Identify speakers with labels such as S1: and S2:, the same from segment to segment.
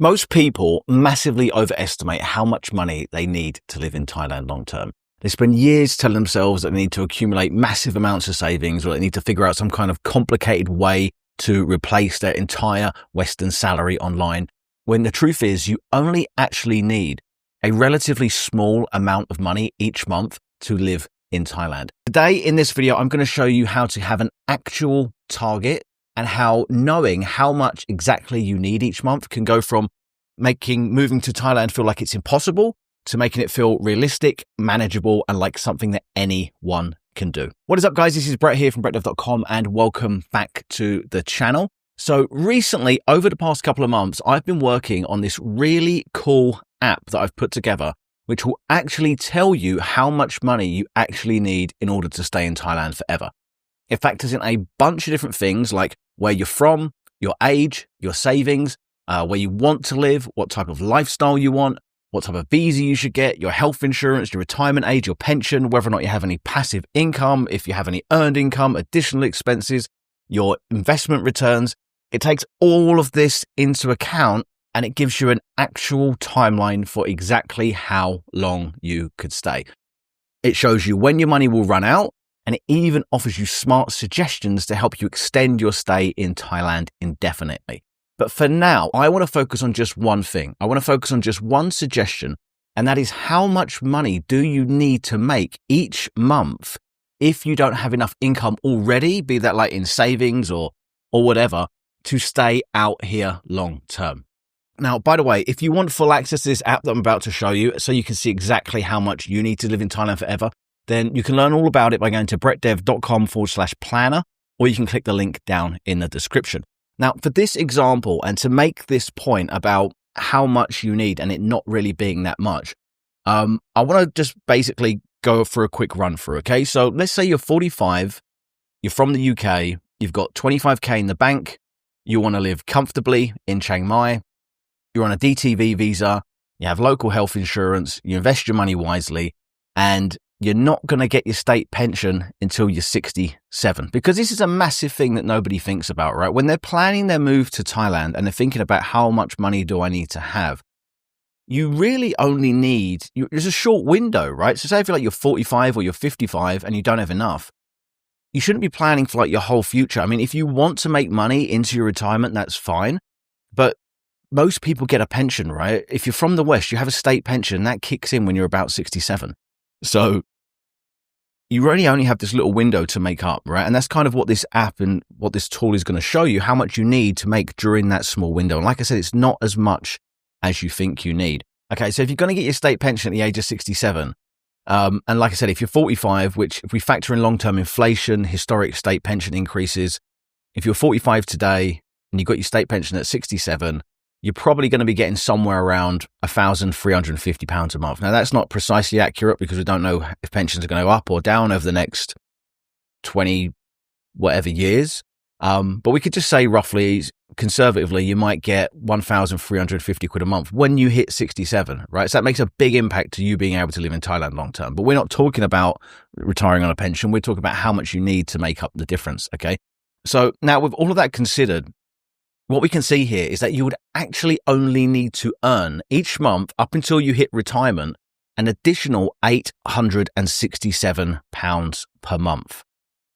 S1: Most people massively overestimate how much money they need to live in Thailand long term. They spend years telling themselves that they need to accumulate massive amounts of savings, or they need to figure out some kind of complicated way to replace their entire Western salary online, when the truth is you only actually need a relatively small amount of money each month to live in Thailand. Today in this video, I'm going to show you how to have an actual target and how knowing how much exactly you need each month can go from making moving to Thailand feel like it's impossible to making it feel realistic, manageable, and like something that anyone can do. What is up, guys? This is Brett here from brettdev.com and welcome back to the channel. So recently, over the past couple of months, I've been working on this really cool app that I've put together, which will actually tell you how much money you actually need in order to stay in Thailand forever. It factors in a bunch of different things like where you're from, your age, your savings, where you want to live, what type of lifestyle you want, what type of visa you should get, your health insurance, your retirement age, your pension, whether or not you have any passive income, if you have any earned income, additional expenses, your investment returns. It takes all of this into account and it gives you an actual timeline for exactly how long you could stay. It shows you when your money will run out, and it even offers you smart suggestions to help you extend your stay in Thailand indefinitely. But for now, I want to focus on just one thing. I want to focus on just one suggestion, and that is how much money do you need to make each month if you don't have enough income already, be that like in savings or whatever, to stay out here long term. Now, by the way, if you want full access to this app that I'm about to show you, so you can see exactly how much you need to live in Thailand forever, then you can learn all about it by going to brettdev.com/planner, or you can click the link down in the description. Now, for this example, and to make this point about how much you need and it not really being that much, I want to just basically go for a quick run through, okay? So let's say you're 45, you're from the UK, you've got 25K in the bank, you want to live comfortably in Chiang Mai, you're on a DTV visa, you have local health insurance, you invest your money wisely, and you're not going to get your state pension until you're 67, because this is a massive thing that nobody thinks about, right? When they're planning their move to Thailand and they're thinking about how much money do I need to have, you really only need, there's a short window, right? So say if you're 45 or you're 55 and you don't have enough, you shouldn't be planning for like your whole future. I mean, if you want to make money into your retirement, that's fine. But most people get a pension, right? If you're from the West, you have a state pension that kicks in when you're about 67. So you really only have this little window to make up, right? And that's kind of what this app and what this tool is going to show you, how much you need to make during that small window. And like I said, it's not as much as you think you need. Okay, so if you're going to get your state pension at the age of 67, and like I said, if you're 45, which if we factor in long-term inflation, historic state pension increases, if you're 45 today and you got your state pension at 67, you're probably going to be getting somewhere around £1,350 a month. Now, that's not precisely accurate because we don't know if pensions are going to go up or down over the next 20 whatever years. But we could just say roughly, conservatively, you might get 1,350 quid a month when you hit 67, right? So that makes a big impact to you being able to live in Thailand long term. But we're not talking about retiring on a pension. We're talking about how much you need to make up the difference, okay? So now with all of that considered, what we can see here is that you would actually only need to earn each month up until you hit retirement an additional £867 per month,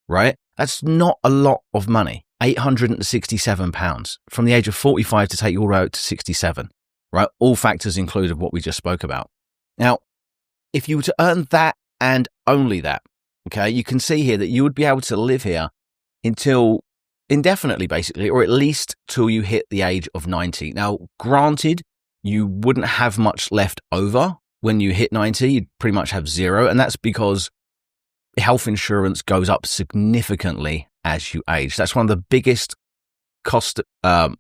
S1: right? That's not a lot of money, £867 from the age of 45 to take you all the way out to 67, right? All factors included what we just spoke about. Now, if you were to earn that and only that, okay, you can see here that you would be able to live here until indefinitely, basically, or at least till you hit the age of 90. Now, granted, you wouldn't have much left over when you hit 90. You'd pretty much have zero. And that's because health insurance goes up significantly as you age. That's one of the biggest cost,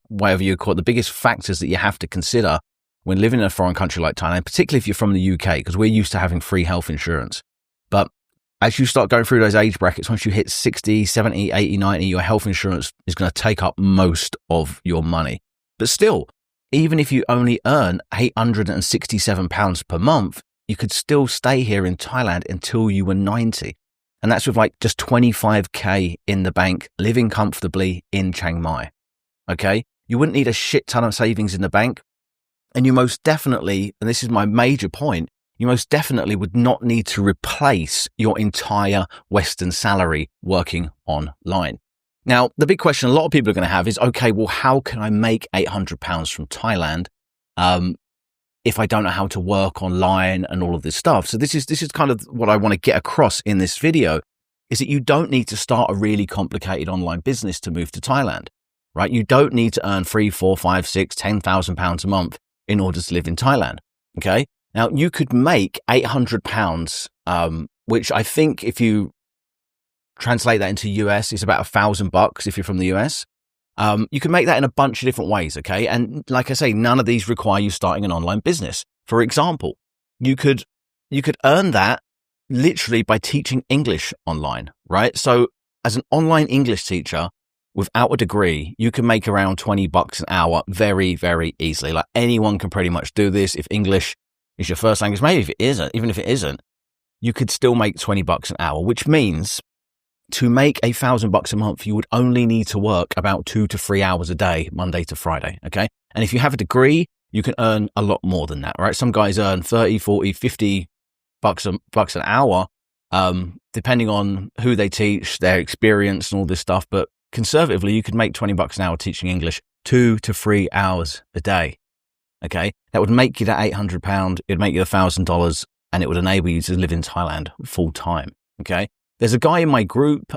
S1: whatever you call it, the biggest factors that you have to consider when living in a foreign country like Thailand, particularly if you're from the UK, because we're used to having free health insurance. But as you start going through those age brackets, once you hit 60, 70, 80, 90, your health insurance is going to take up most of your money. But still, even if you only earn £867 per month, you could still stay here in Thailand until you were 90. And that's with like just 25K in the bank, living comfortably in Chiang Mai. Okay? You wouldn't need a shit ton of savings in the bank. And you most definitely, and this is my major point, you most definitely would not need to replace your entire Western salary working online. Now, the big question a lot of people are going to have is, okay, well, how can I make £800 from Thailand if I don't know how to work online and all of this stuff? So this is kind of what I want to get across in this video, is that you don't need to start a really complicated online business to move to Thailand, right? You don't need to earn 3, 4, 5, 6, £10,000 a month in order to live in Thailand. Okay. Now you could make £800, which I think if you translate that into US, it's about $1,000 if you're from the US. You can make that in a bunch of different ways. Okay. And like I say, none of these require you starting an online business. For example, you could earn that literally by teaching English online, right? So as an online English teacher, without a degree, you can make around $20 an hour very, very easily. Like anyone can pretty much do this. If English is your first language, maybe if it isn't, even if it isn't, you could still make $20 an hour, which means to make $1,000 a month, you would only need to work about 2 to 3 hours a day, Monday to Friday. Okay. And if you have a degree, you can earn a lot more than that, right? Some guys earn 30, 40, 50 bucks an hour, depending on who they teach, their experience and all this stuff. But conservatively, you could make $20 an hour teaching English 2 to 3 hours a day. Okay. That would make you that £800. It'd make you $1,000 and it would enable you to live in Thailand full time. Okay. There's a guy in my group,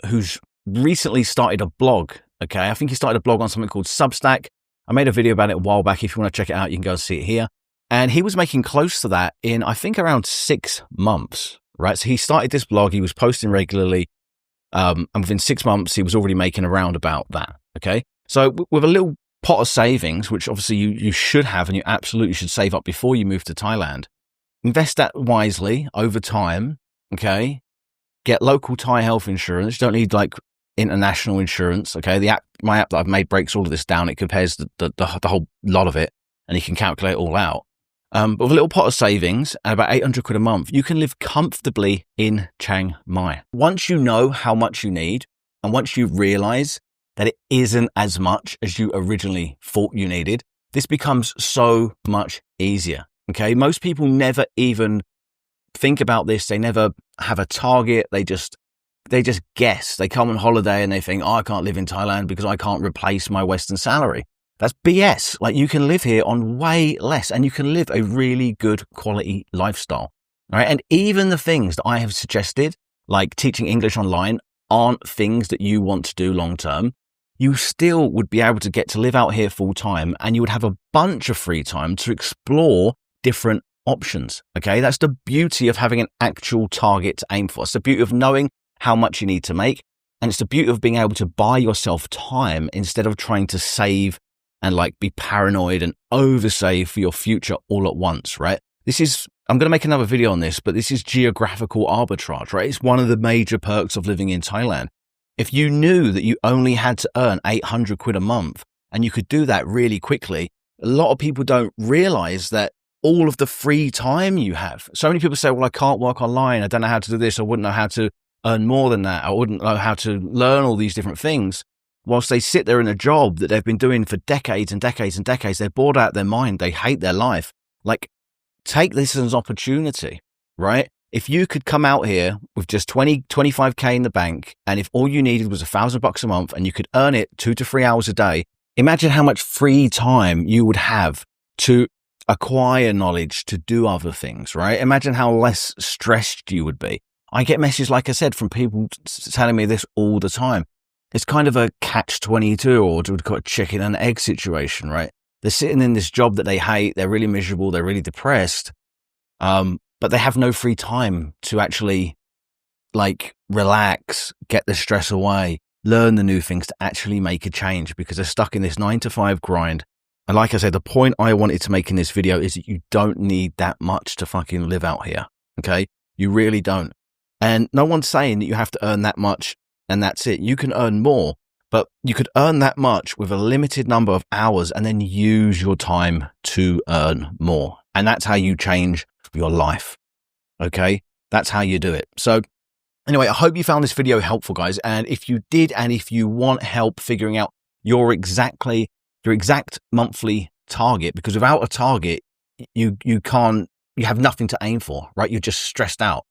S1: who's recently started a blog. Okay. I think he started a blog on something called Substack. I made a video about it a while back. If you want to check it out, you can go and see it here. And he was making close to that in, I think, around 6 months, right? So he started this blog. He was posting regularly. And within 6 months, he was already making around about that. Okay. So with a little pot of savings, which obviously you should have, and you absolutely should save up before you move to Thailand, invest that wisely over time. Okay. Get local Thai health insurance. You don't need like international insurance. Okay. My app that I've made breaks all of this down. It compares the whole lot of it and you can calculate it all out. But with a little pot of savings and about 800 quid a month, you can live comfortably in Chiang Mai. Once you know how much you need, and once you realize that it isn't as much as you originally thought you needed, this becomes so much easier. Okay. Most people never even think about this. They never have a target. They just guess. They come on holiday and they think, oh, I can't live in Thailand because I can't replace my Western salary. That's BS. Like you can live here on way less and you can live a really good quality lifestyle. All right. And even the things that I have suggested, like teaching English online, aren't things that you want to do long term. You still would be able to get to live out here full time and you would have a bunch of free time to explore different options. Okay. That's the beauty of having an actual target to aim for. It's the beauty of knowing how much you need to make. And it's the beauty of being able to buy yourself time instead of trying to save and like be paranoid and oversave for your future all at once, right? I'm going to make another video on this, but this is geographical arbitrage, right? It's one of the major perks of living in Thailand. If you knew that you only had to earn 800 quid a month and you could do that really quickly, a lot of people don't realize that all of the free time you have. So many people say, well, I can't work online. I don't know how to do this. I wouldn't know how to earn more than that. I wouldn't know how to learn all these different things. Whilst they sit there in a job that they've been doing for decades and decades and decades, they're bored out of their mind. They hate their life. Like, take this as an opportunity, right? If you could come out here with just 25K in the bank, and if all you needed was $1,000 a month and you could earn it 2 to 3 hours a day, imagine how much free time you would have to acquire knowledge, to do other things, right? Imagine how less stressed you would be. I get messages, like I said, from people telling me this all the time. It's kind of a catch-22 or what we call a chicken and egg situation, right? They're sitting in this job that they hate. They're really miserable. They're really depressed. But they have no free time to actually like relax, get the stress away, learn the new things to actually make a change because they're stuck in this 9 to 5 grind. And like I said, the point I wanted to make in this video is that you don't need that much to fucking live out here. Okay. You really don't. And no one's saying that you have to earn that much and that's it. You can earn more, but you could earn that much with a limited number of hours and then use your time to earn more. And that's how you change your life. Okay. That's how you do it. So anyway, I hope you found this video helpful, guys. And if you did, and if you want help figuring out your exact monthly target, because without a target, you have nothing to aim for, right? You're just stressed out.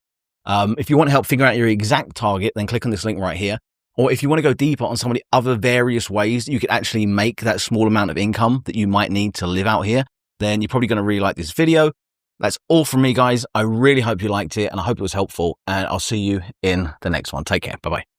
S1: If you want help figuring out your exact target, then click on this link right here. Or if you want to go deeper on some of the other various ways you could actually make that small amount of income that you might need to live out here, then you're probably going to really like this video. That's all from me, guys. I really hope you liked it, and I hope it was helpful, and I'll see you in the next one. Take care. Bye-bye.